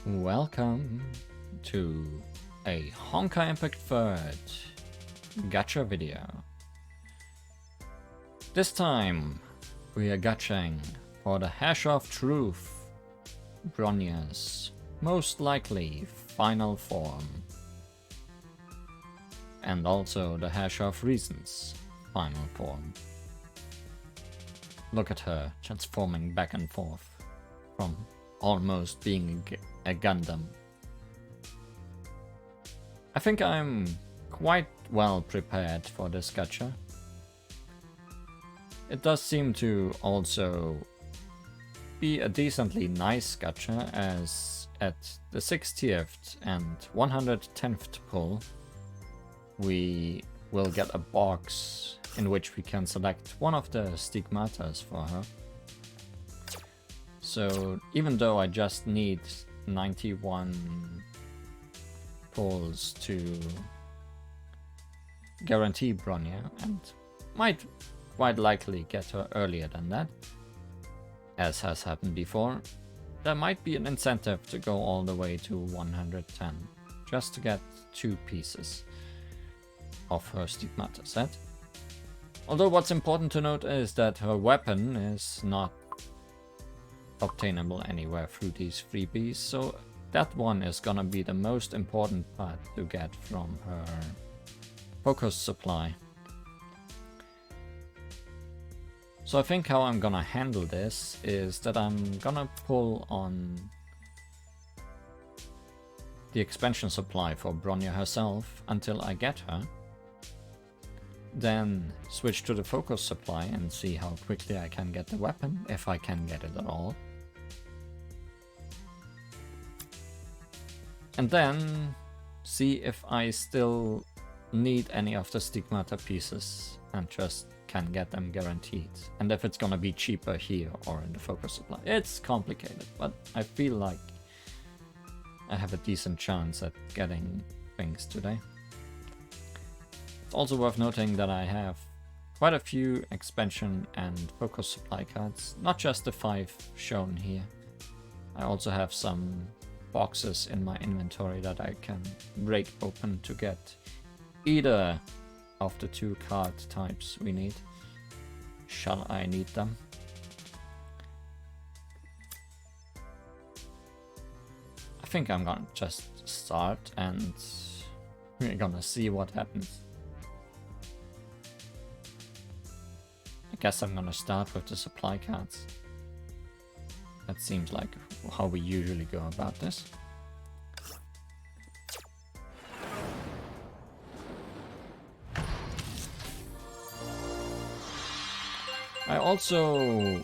Welcome to a Honkai Impact 3rd Gacha video. This time we are gaching for the Herrscher of Truth, Bronya's most likely final form, and also the Herrscher of Reason's final form. Look at her transforming back and forth from almost being a Gundam. I think I'm quite well prepared for this gacha. It does seem to also be a decently nice gacha, as at the 60th and 110th pull we will get a box in which we can select one of the stigmatas for her. So even though I just need 91 pulls to guarantee Bronya, and might quite likely get her earlier than that, as has happened before, there might be an incentive to go all the way to 110 just to get 2 pieces of her stigmata set. Although what's important to note is that her weapon is not obtainable anywhere through these freebies, so that one is gonna be the most important part to get from her focus supply. So I think how I'm gonna handle this is that I'm gonna pull on the expansion supply for Bronya herself until I get her, then switch to the focus supply and see how quickly I can get the weapon, if I can get it at all. And then see if I still need any of the stigmata pieces and just can get them guaranteed. And if it's gonna be cheaper here or in the focus supply. It's complicated, but I feel like I have a decent chance at getting things today. It's also worth noting that I have quite a few expansion and focus supply cards, not just the 5 shown here. I also have some boxes in my inventory that I can break open to get either of the 2 card types we need, shall I need them. I think I'm gonna just start and we're gonna see what happens. I guess I'm gonna start with the supply cards. That seems like how we usually go about this. I also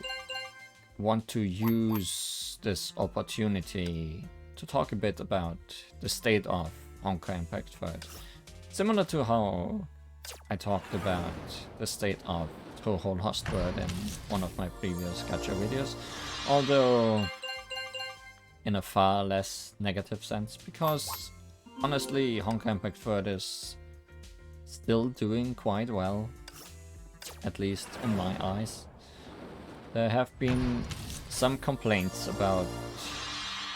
want to use this opportunity to talk a bit about the state of Honkai Impact 3rd. Similar to how I talked about the state of Toho Lost World in one of my previous gacha videos, although in a far less negative sense, because honestly Honkai Impact 3rd is still doing quite well, at least in my eyes. There have been some complaints about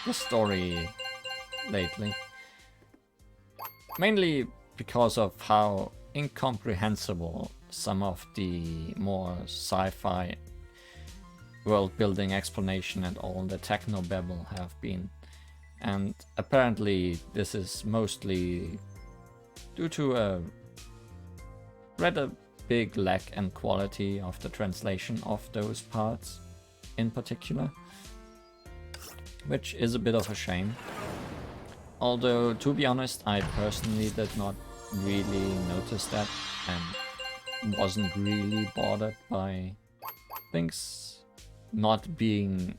the story lately, mainly because of how incomprehensible some of the more sci-fi world-building explanation and all the techno-babble have been. And apparently this is mostly due to a rather big lack in quality of the translation of those parts in particular, which is a bit of a shame. Although, to be honest, I personally did not really notice that and wasn't really bothered by things not being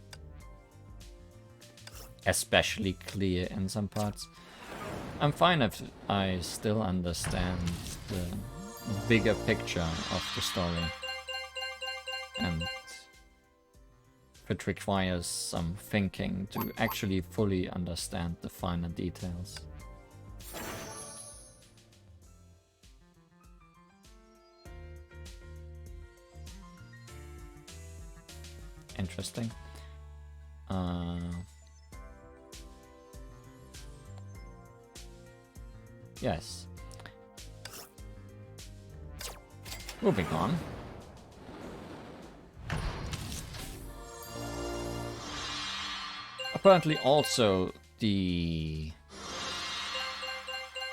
especially clear in some parts. I'm fine if I still understand the bigger picture of the story, and if it requires some thinking to actually fully understand the finer details. Interesting. Yes. Moving on. Apparently also the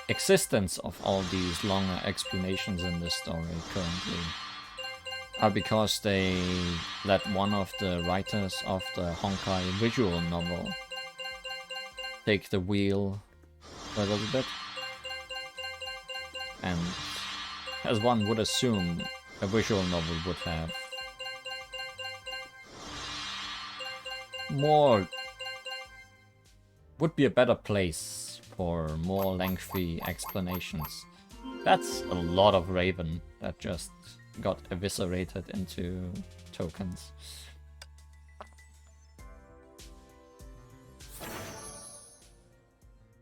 existence of all these longer explanations in the story currently are because they let one of the writers of the Honkai visual novel take the wheel for a little bit. And as one would assume, a visual novel would have more... would be a better place for more lengthy explanations. That's a lot of Raven that just got eviscerated into tokens.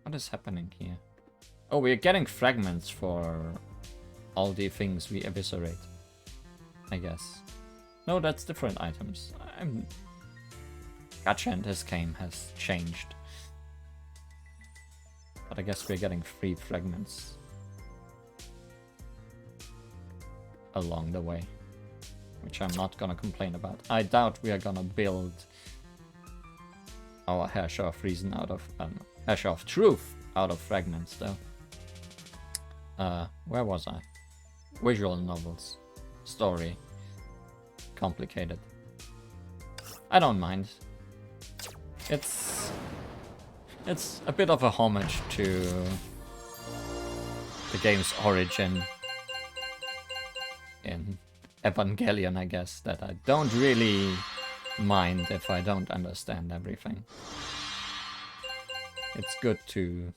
What is happening here? Oh, we're getting fragments for all the things we eviscerate, I guess. No, that's different items. Gacha in this game has changed. But I guess we're getting 3 fragments along the way, which I'm not gonna complain about. I doubt we are gonna build our Herrscher of Reason out of Herrscher of Truth out of fragments though. Where was I? Visual novels. Story. Complicated. I don't mind. It's a bit of a homage to the game's origin in Evangelion, I guess, that I don't really mind if I don't understand everything. It's good to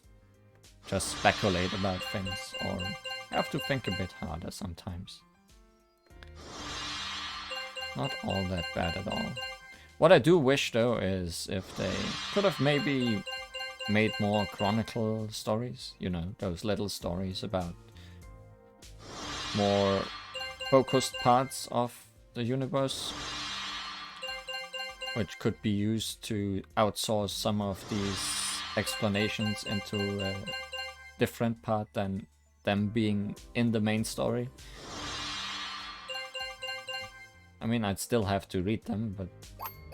just speculate about things or have to think a bit harder sometimes. Not all that bad at all. What I do wish though is if they could have maybe made more chronicle stories, you know, those little stories about more focused parts of the universe, which could be used to outsource some of these explanations into a different part than them being in the main story. I mean, I'd still have to read them, but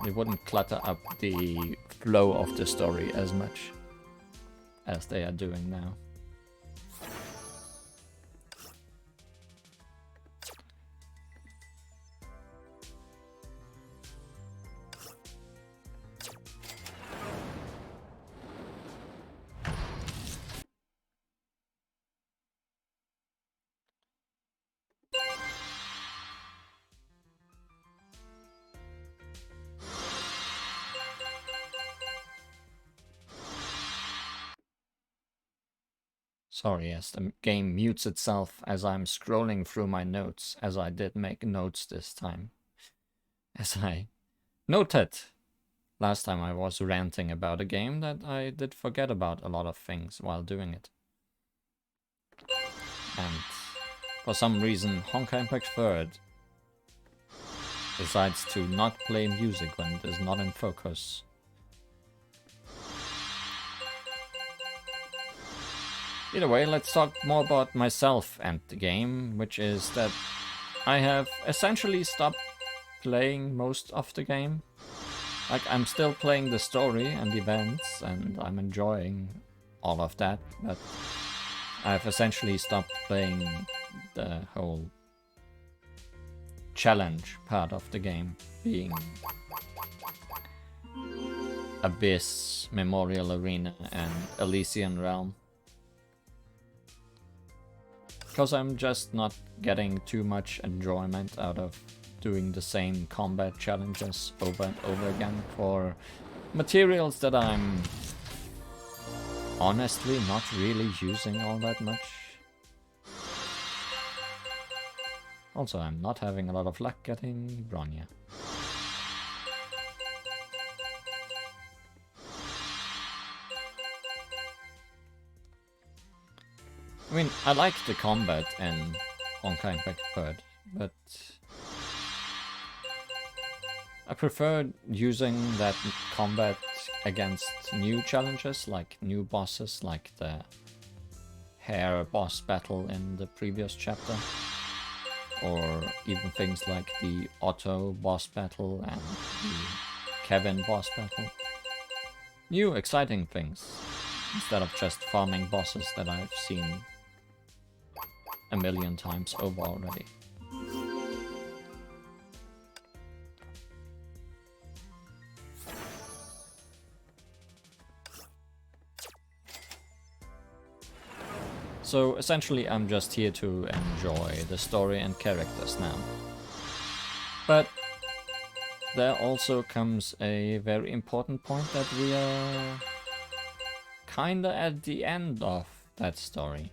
it wouldn't clutter up the flow of the story as much as they are doing now. Sorry, yes, the game mutes itself as I'm scrolling through my notes, as I did make notes this time. As I noted last time I was ranting about a game that I did forget about a lot of things while doing it. And for some reason, Honkai Impact 3rd decides to not play music when it is not in focus. Either way, let's talk more about myself and the game, which is that I have essentially stopped playing most of the game. Like, I'm still playing the story and events, and I'm enjoying all of that, but I've essentially stopped playing the whole challenge part of the game, being Abyss, Memorial Arena, and Elysian Realm. Because I'm just not getting too much enjoyment out of doing the same combat challenges over and over again for materials that I'm honestly not really using all that much. Also, I'm not having a lot of luck getting Bronya. I mean, I like the combat in Honkai Impact 3rd, but I prefer using that combat against new challenges, like new bosses, like the hair boss battle in the previous chapter. Or even things like the Otto boss battle and the Kevin boss battle. New exciting things, instead of just farming bosses that I've seen a million times over already. So essentially I'm just here to enjoy the story and characters now. But there also comes a very important point that we are kinda at the end of that story.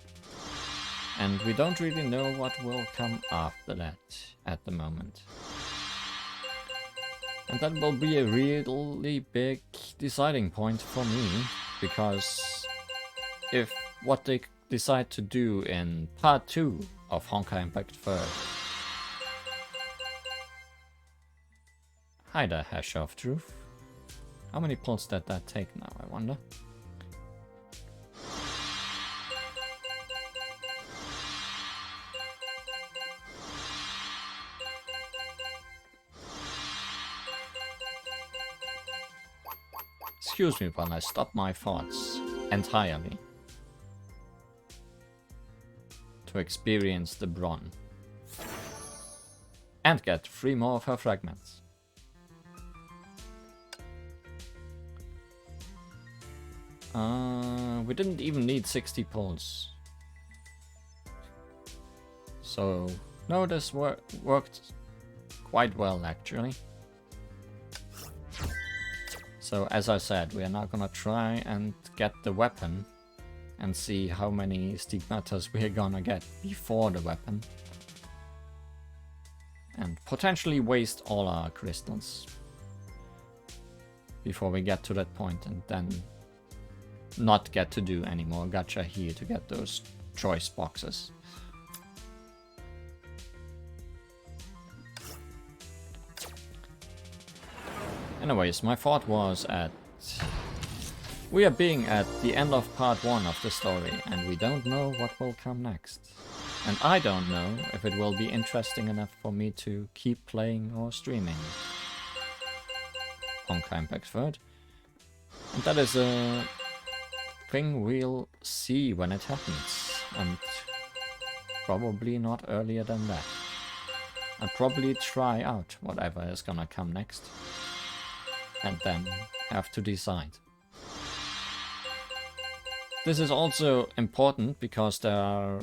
And we don't really know what will come after that at the moment. And that will be a really big deciding point for me, because if what they decide to do in part 2 of Honkai Impact 3. Hi there, Herrscher of Truth. How many pulls did that take now, I wonder? Excuse me while I stop my thoughts entirely to experience the Bron and get 3 more of her fragments. We didn't even need 60 pulls. So, no, this worked quite well actually. So, as I said, we are now gonna try and get the weapon and see how many stigmatas we're gonna get before the weapon. And potentially waste all our crystals before we get to that point, and then not get to do any more gacha here to get those choice boxes. Anyways, my thought was we are being at the end of part 1 of the story, and we don't know what will come next. And I don't know if it will be interesting enough for me to keep playing or streaming Honkai Impact 3. And that is a thing we'll see when it happens, and probably not earlier than that. I'll probably try out whatever is gonna come next, and then have to decide. This is also important because there are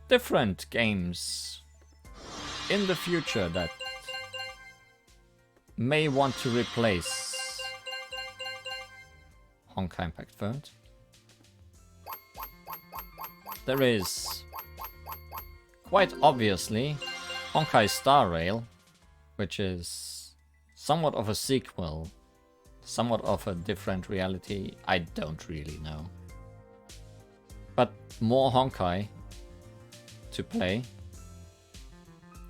different games in the future that may want to replace Honkai Impact 3. There is, quite obviously, Honkai Star Rail, which is somewhat of a sequel, somewhat of a different reality, I don't really know. But more Honkai to play.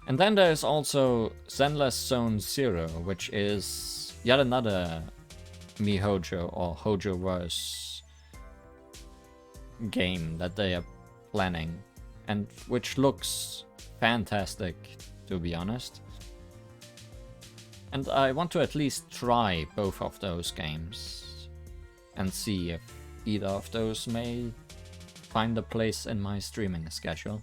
And then there's also Zenless Zone Zero, which is yet another MiHoJo or Hojoverse game that they are planning, and which looks fantastic, to be honest. And I want to at least try both of those games and see if either of those may find a place in my streaming schedule.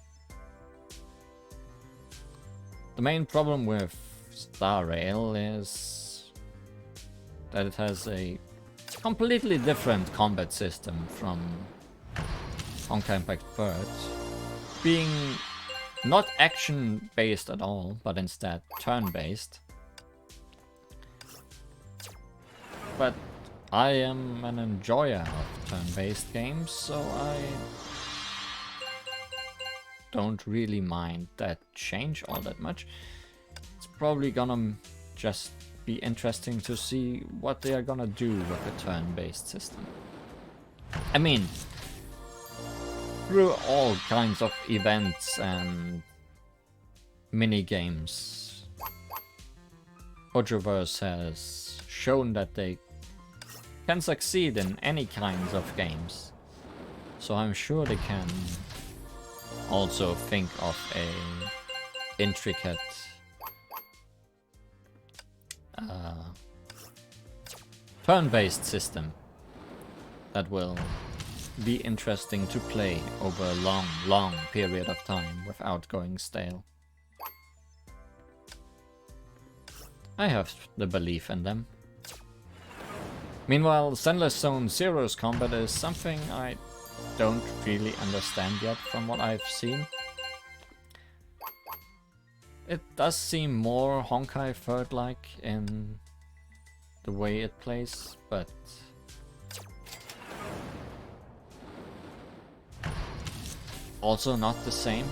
The main problem with Star Rail is that it has a completely different combat system from Honkai Impact 3, being not action-based at all, but instead turn-based. But I am an enjoyer of turn-based games, so I don't really mind that change all that much. It's probably gonna just be interesting to see what they are gonna do with a turn-based system. I mean, through all kinds of events and mini-games, Hojoverse has shown that they can succeed in any kinds of games. So I'm sure they can also think of a intricate turn-based system that will be interesting to play over a long period of time without going stale. I have the belief in them. Meanwhile, Zenless Zone Zero's combat is something I don't really understand yet from what I've seen. It does seem more Honkai Third-like in the way it plays, but also not the same.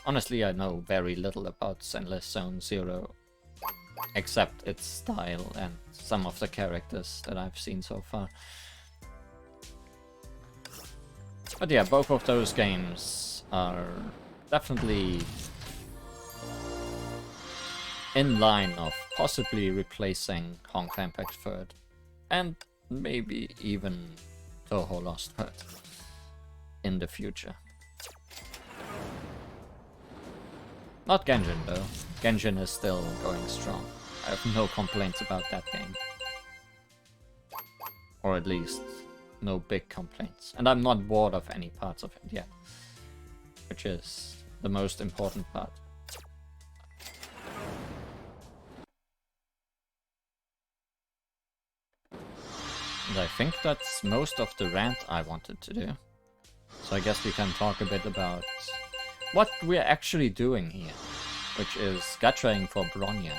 Honestly, I know very little about Zenless Zone Zero, except its style and some of the characters that I've seen so far. But yeah, both of those games are definitely in line of possibly replacing Honkai Impact Third, and maybe even Toho Lost Third in the future. Not Genshin though. Genshin is still going strong. I have no complaints about that game. Or at least, no big complaints. And I'm not bored of any parts of it yet. Which is the most important part. And I think that's most of the rant I wanted to do. So I guess we can talk a bit about what we're actually doing here, which is gachaing for Bronya.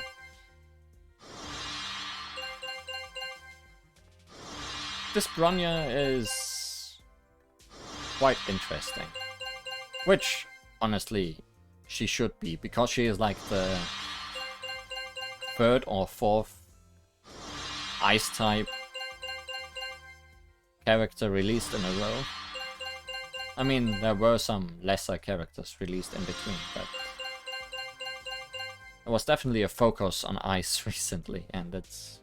This Bronya is quite interesting, which honestly she should be, because she is like the third or fourth ice type character released in a row. I mean, there were some lesser characters released in between, but there was definitely a focus on ice recently, and it's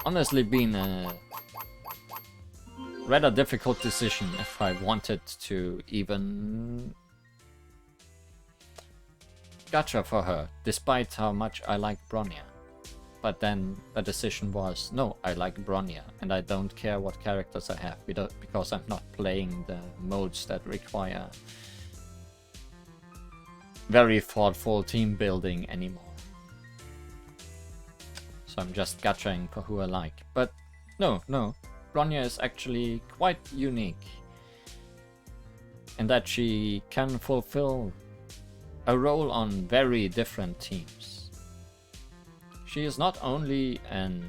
honestly been a rather difficult decision if I wanted to even gacha for her, despite how much I like Bronya. But then the decision was, no, I like Bronya, and I don't care what characters I have, because I'm not playing the modes that require very thoughtful team building anymore. So I'm just gachaing for who I like. But no, Bronya is actually quite unique in that she can fulfill a role on very different teams. She is not only an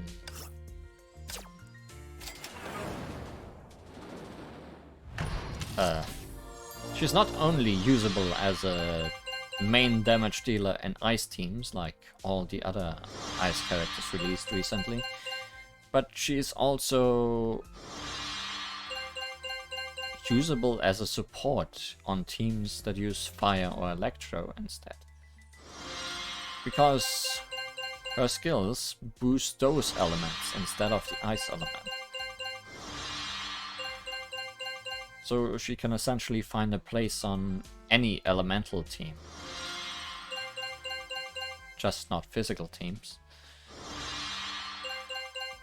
she's not only usable as a main damage dealer in ice teams like all the other ice characters released recently, but she's also usable as a support on teams that use fire or electro instead, because her skills boost those elements instead of the ice element. So she can essentially find a place on any elemental team. Just not physical teams.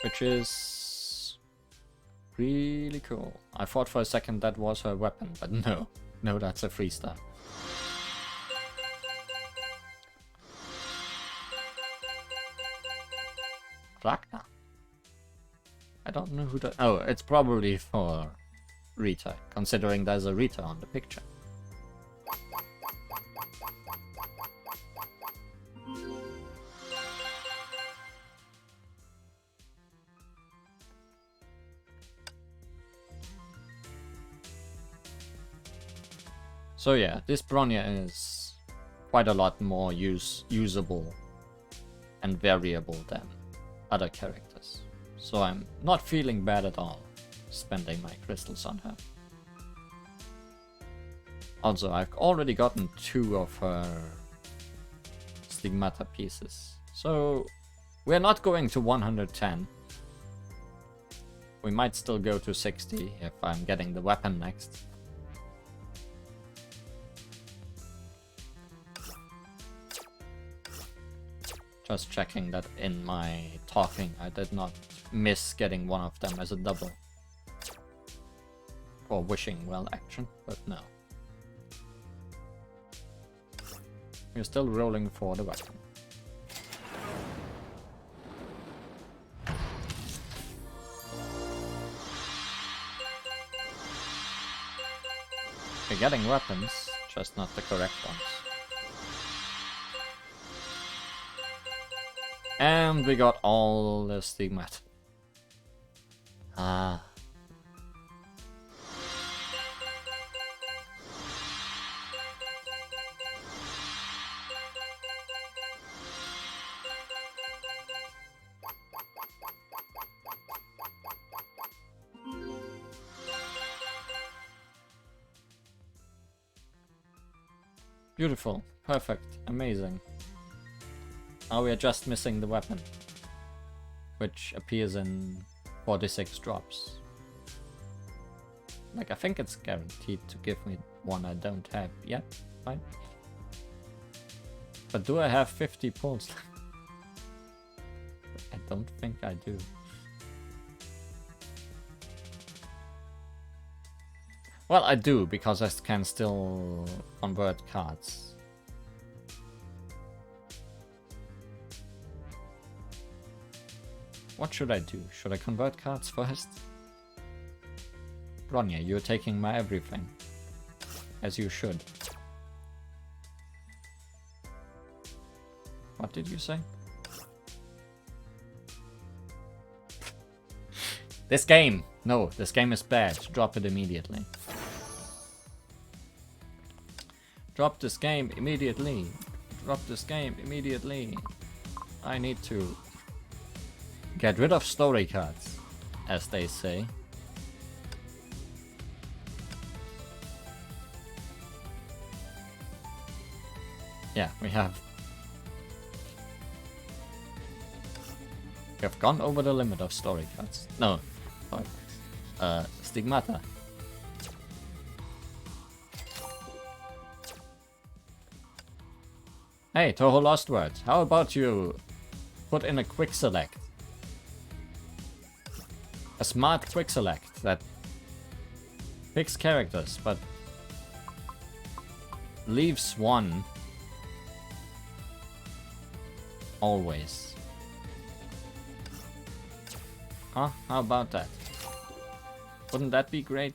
Which is really cool. I thought for a second that was her weapon, but no, that's a freestyle. Ragnar? I don't know who that... Oh, it's probably for Rita, considering there's a Rita on the picture. So yeah, this Bronya is quite a lot more usable and variable than other characters. So I'm not feeling bad at all spending my crystals on her. Also, I've already gotten 2 of her stigmata pieces. So we're not going to 110. We might still go to 60 if I'm getting the weapon next. Just checking that in my talking I did not miss getting one of them as a double. Or wishing well action, but no. We're still rolling for the weapon. We're getting weapons, just not the correct ones. And we got all the stigmat. Ah. Beautiful, perfect, amazing. Now we are just missing the weapon, which appears in 46 drops. Like, I think it's guaranteed to give me one I don't have yet, right? But do I have 50 pulls? I don't think I do. Well, I do, because I can still convert cards. What should I do? Should I convert cards first? Bronya, you're taking my everything. As you should. What did you say? This game! No, this game is bad. Drop it immediately. Drop this game immediately. Drop this game immediately. I need to get rid of story cards, as they say. Yeah, we have gone over the limit of story cards. No, stigmata. Hey, Toho Lost Words, how about you put in a quick select? A smart quick select that picks characters, but leaves one always. Huh? How about that? Wouldn't that be great?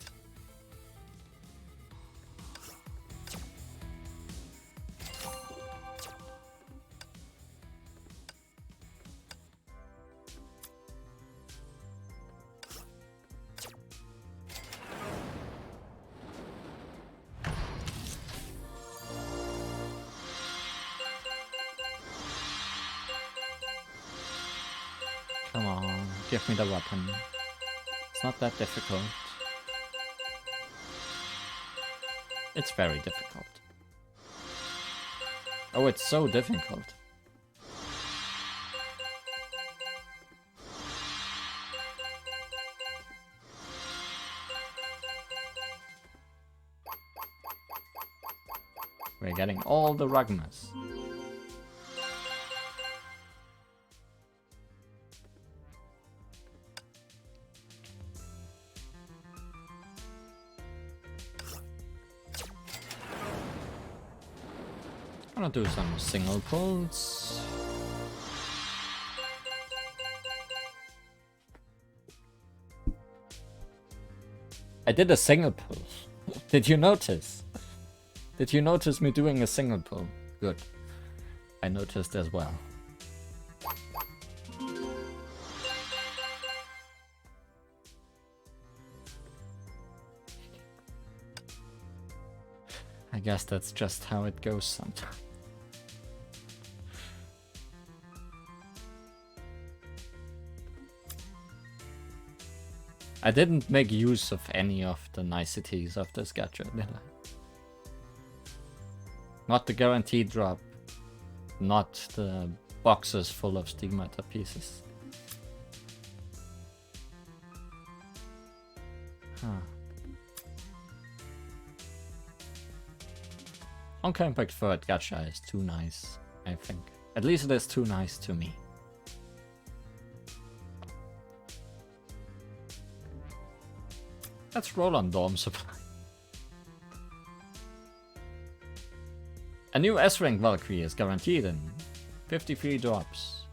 Come on, give me the weapon. It's not that difficult. It's very difficult. Oh, it's so difficult. We're getting all the Ragmas. I'm gonna do some single pulls. I did a single pull. Did you notice? Did you notice me doing a single pull? Good. I noticed as well. I guess that's just how it goes sometimes. I didn't make use of any of the niceties of this gacha, did I? Not the guaranteed drop. Not the boxes full of stigmata pieces. Honkai Impact 3rd Gacha is too nice, I think. At least it is too nice to me. Let's roll on Dorm Supply. A new S-Rank Valkyrie is guaranteed in 53 drops,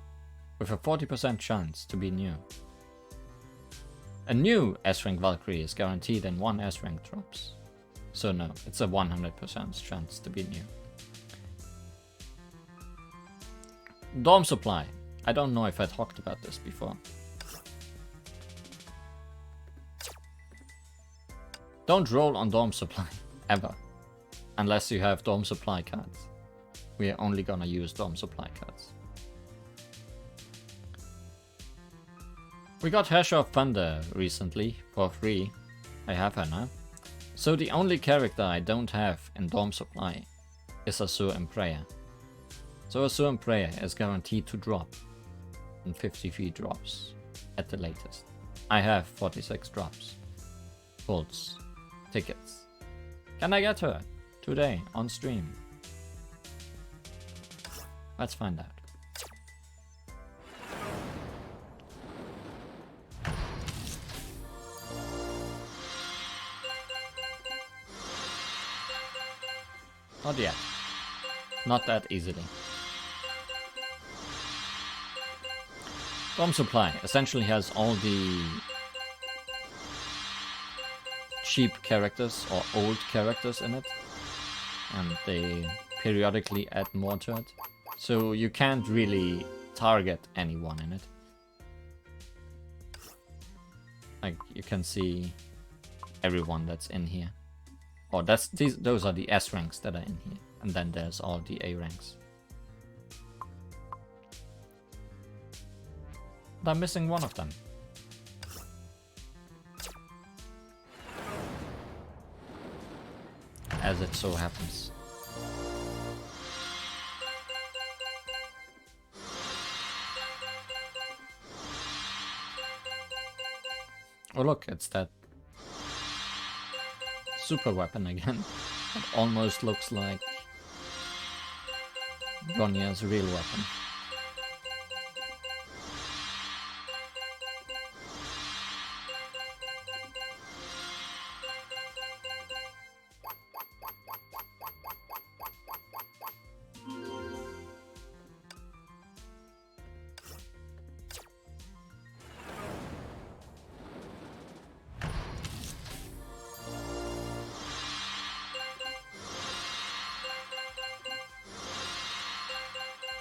with a 40% chance to be new. A new S-Rank Valkyrie is guaranteed in 1 S-Rank drops. So no, it's a 100% chance to be new. Dorm Supply. I don't know if I talked about this before. Don't roll on Dorm Supply, ever. Unless you have Dorm Supply cards. We are only gonna use Dorm Supply cards. We got Herrscher of Thunder recently, for free. I have her now. So the only character I don't have in Dorm Supply is Azure and Prayer. So Azure and Prayer is guaranteed to drop in 53 drops at the latest. I have 46 drops. Pulls. Tickets. Can I get her today on stream? Let's find out. Not yet. Not that easily. Dorm Supply essentially has all the cheap characters or old characters in it, and they periodically add more to it. So you can't really target anyone in it. Like, you can see everyone that's in here. Oh, those are the S ranks that are in here. And then there's all the A ranks. But I'm missing one of them. As it so happens. Oh look, it's that super weapon again. It almost looks like Bronya's real weapon.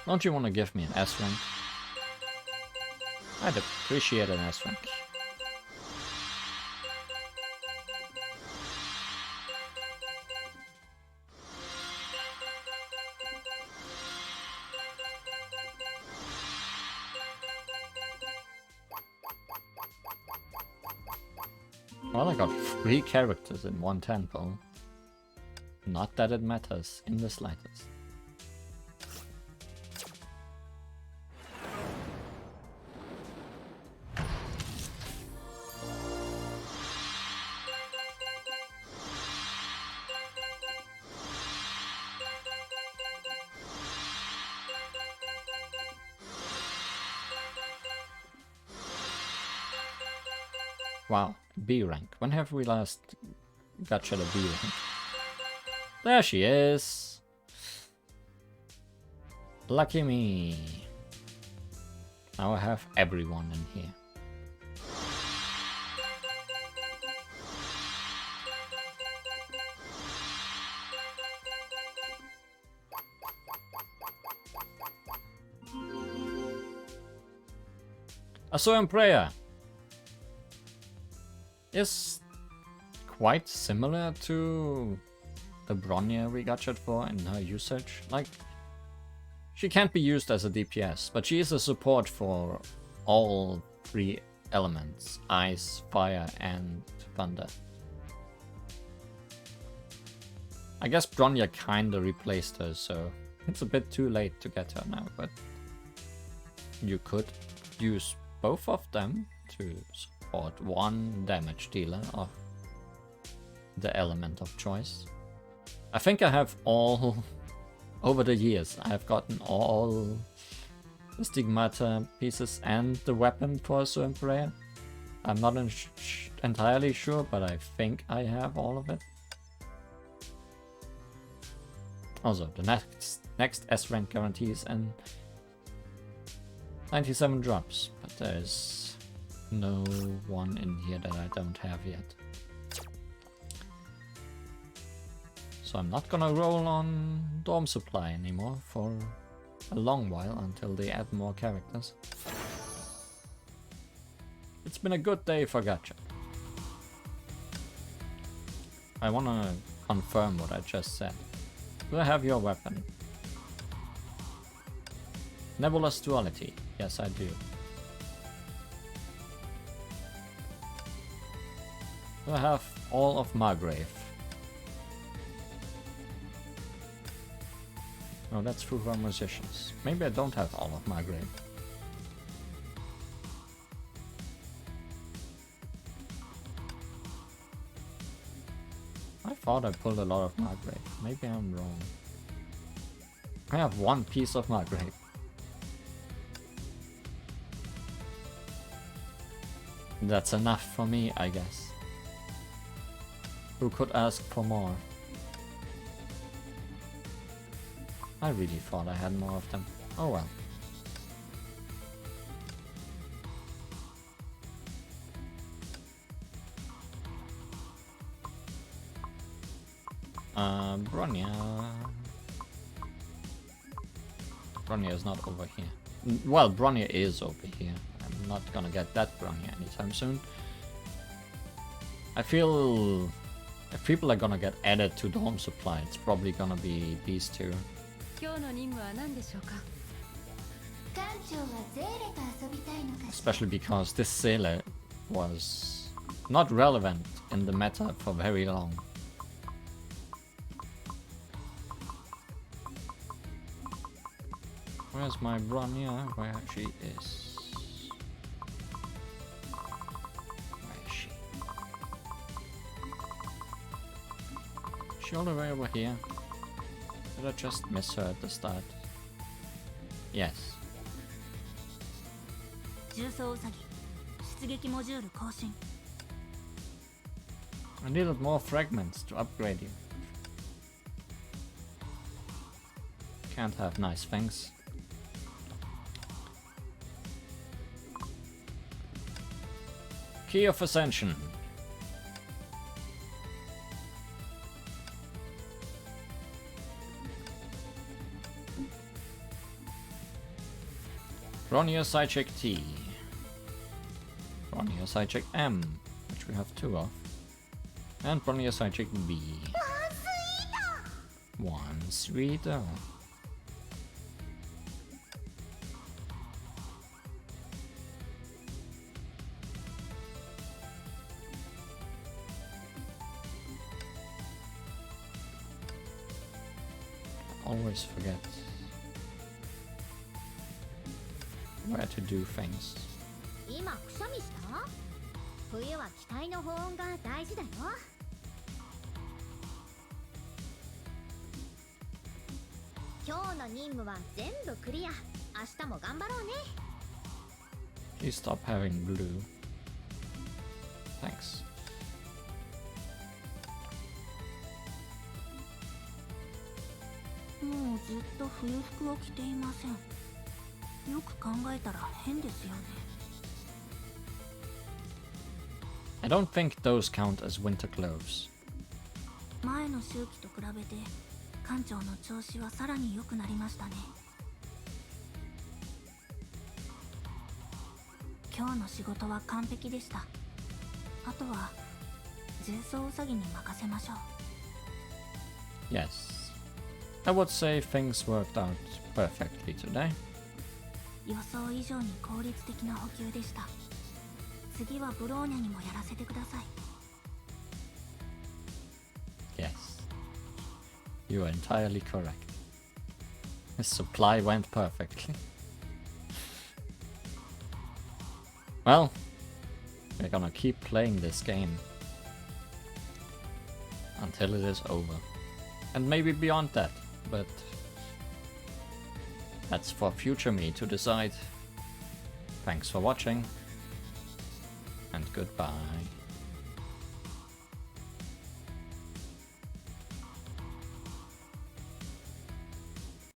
Don't you want to give me an S rank? I'd appreciate an S rank. Well, I got 3 characters in one temple. Not that it matters in the slightest. Wow, B rank. When have we last gacha the B rank? There she is! Lucky me! Now I have everyone in here. Azure and Prayer is quite similar to the Bronya we gotcha'd for in her usage. Like, she can't be used as a DPS, but she is a support for all 3 elements: ice, fire, and thunder. I guess Bronya kinda replaced her, so it's a bit too late to get her now, but you could use both of them to support one damage dealer the element of choice. I think I have all, over the years, I have gotten all the stigmata pieces and the weapon for a certain player. I'm not entirely sure, but I think I have all of it. Also, the next S rank guarantees and 97 drops, but there's no one in here that I don't have yet. So I'm not gonna roll on dorm supply anymore for a long while until they add more characters. It's been a good day for Gacha. I wanna confirm what I just said. Do I have your weapon? Nebulous Duality. Yes, I do. Do I have all of Margrave? No, that's through our musicians. Maybe I don't have all of Margrave. I thought I pulled a lot of Margrave. Maybe I'm wrong. I have one piece of Margrave. That's enough for me, I guess. Who could ask for more? I really thought I had more of them. Oh well. Bronya. Bronya is not over here. Well, Bronya is over here. I'm not gonna get that Bronya anytime soon. I feel if people are gonna get added to dorm supply, it's probably gonna be these two. Especially because this Seele was not relevant in the meta for very long. Where's my Bronya? Where she is? Where is she? Is she all the way over here? Did I just miss her at the start? Yes. I needed more fragments to upgrade you. Can't have nice things. Key of Ascension. Bronya Sidecheck T. Bronya Sidecheck M, which we have two of. And Bronya Sidecheck B. One sweeter. Always forget where to do things. Please stop having blue. Thanks. もうずっと冬服を着ていません。よく考えたら変ですよね。I don't think those count as winter clothes. 前の周期と比べて館長の調子はさらに良くなりましたね。今日の仕事は完璧でした。あとは重曹ウサギに任せましょう。 Yes. I would say things worked out perfectly today. 予想以上に効率的な補給でした。次はブローニャにもやらせてください。 Yes. You are entirely correct. His supply went perfectly. Well, we're gonna keep playing this game. until it is over. And maybe beyond that, but that's for future me to decide. Thanks for watching, and goodbye.